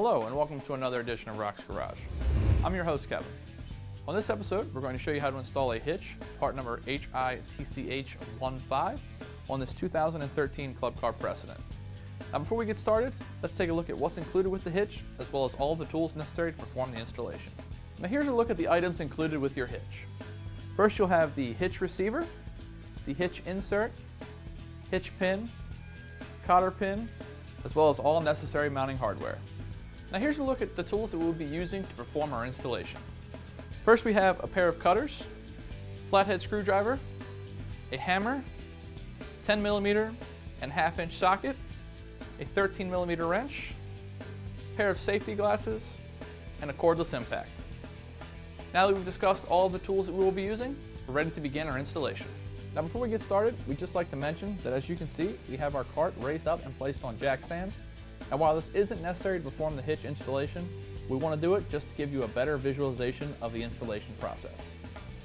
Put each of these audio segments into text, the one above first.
Hello and welcome to another edition of RHOX Garage. I'm your host Kevin. On this episode we're going to show you how to install a hitch, part number HITCH-15, on this 2013 Club Car Precedent. Now before we get started, let's take a look at what's included with the hitch as well as all the tools necessary to perform the installation. Now here's a look at the items included with your hitch. First you'll have the hitch receiver, the hitch insert, hitch pin, cotter pin, as well as all necessary mounting hardware. Now here's a look at the tools that we'll be using to perform our installation. First we have a pair of cutters, flathead screwdriver, a hammer, 10mm and 1/2 inch socket, a 13mm wrench, a pair of safety glasses, and a cordless impact. Now that we've discussed all of the tools that we will be using, we're ready to begin our installation. Now before we get started, we'd just like to mention that as you can see, we have our cart raised up and placed on jack stands. And while this isn't necessary to perform the hitch installation, we want to do it just to give you a better visualization of the installation process.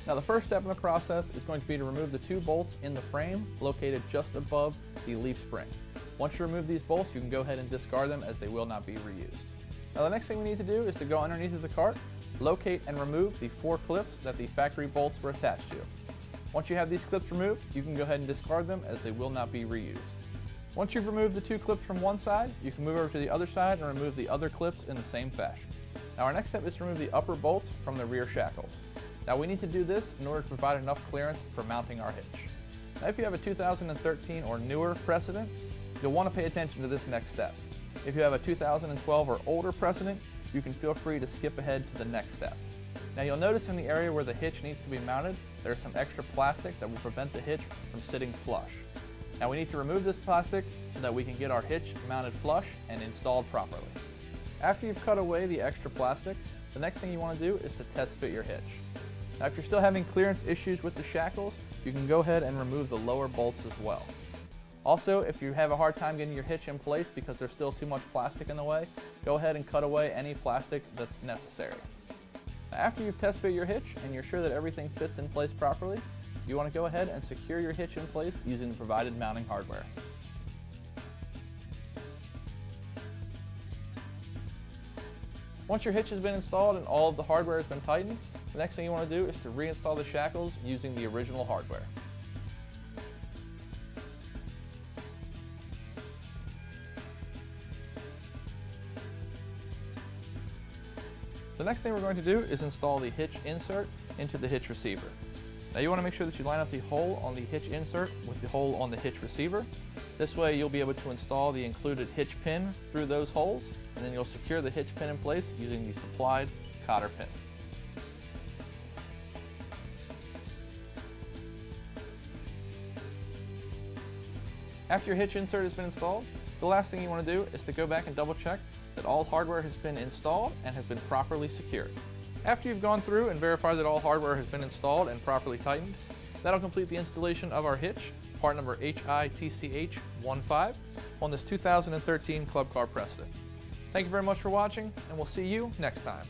Now the first step in the process is going to be to remove the 2 bolts in the frame located just above the leaf spring. Once you remove these bolts, you can go ahead and discard them as they will not be reused. Now the next thing we need to do is to go underneath of the cart, locate and remove the 4 clips that the factory bolts were attached to. Once you have these clips removed, you can go ahead and discard them as they will not be reused. Once you've removed the 2 clips from one side, you can move over to the other side and remove the other clips in the same fashion. Now our next step is to remove the upper bolts from the rear shackles. Now we need to do this in order to provide enough clearance for mounting our hitch. Now if you have a 2013 or newer Precedent, you'll want to pay attention to this next step. If you have a 2012 or older Precedent, you can feel free to skip ahead to the next step. Now you'll notice in the area where the hitch needs to be mounted, there's some extra plastic that will prevent the hitch from sitting flush. Now we need to remove this plastic so that we can get our hitch mounted flush and installed properly. After you've cut away the extra plastic, the next thing you want to do is to test fit your hitch. Now if you're still having clearance issues with the shackles, you can go ahead and remove the lower bolts as well. Also, if you have a hard time getting your hitch in place because there's still too much plastic in the way, go ahead and cut away any plastic that's necessary. Now, after you've test fit your hitch and you're sure that everything fits in place properly, you want to go ahead and secure your hitch in place using the provided mounting hardware. Once your hitch has been installed and all of the hardware has been tightened, the next thing you want to do is to reinstall the shackles using the original hardware. The next thing we're going to do is install the hitch insert into the hitch receiver. Now you want to make sure that you line up the hole on the hitch insert with the hole on the hitch receiver. This way you'll be able to install the included hitch pin through those holes, and then you'll secure the hitch pin in place using the supplied cotter pin. After your hitch insert has been installed, the last thing you want to do is to go back and double check that all hardware has been installed and has been properly secured. After you've gone through and verified that all hardware has been installed and properly tightened, that'll complete the installation of our hitch, part number HITCH-15, on this 2013 Club Car Precedent. Thank you very much for watching, and we'll see you next time.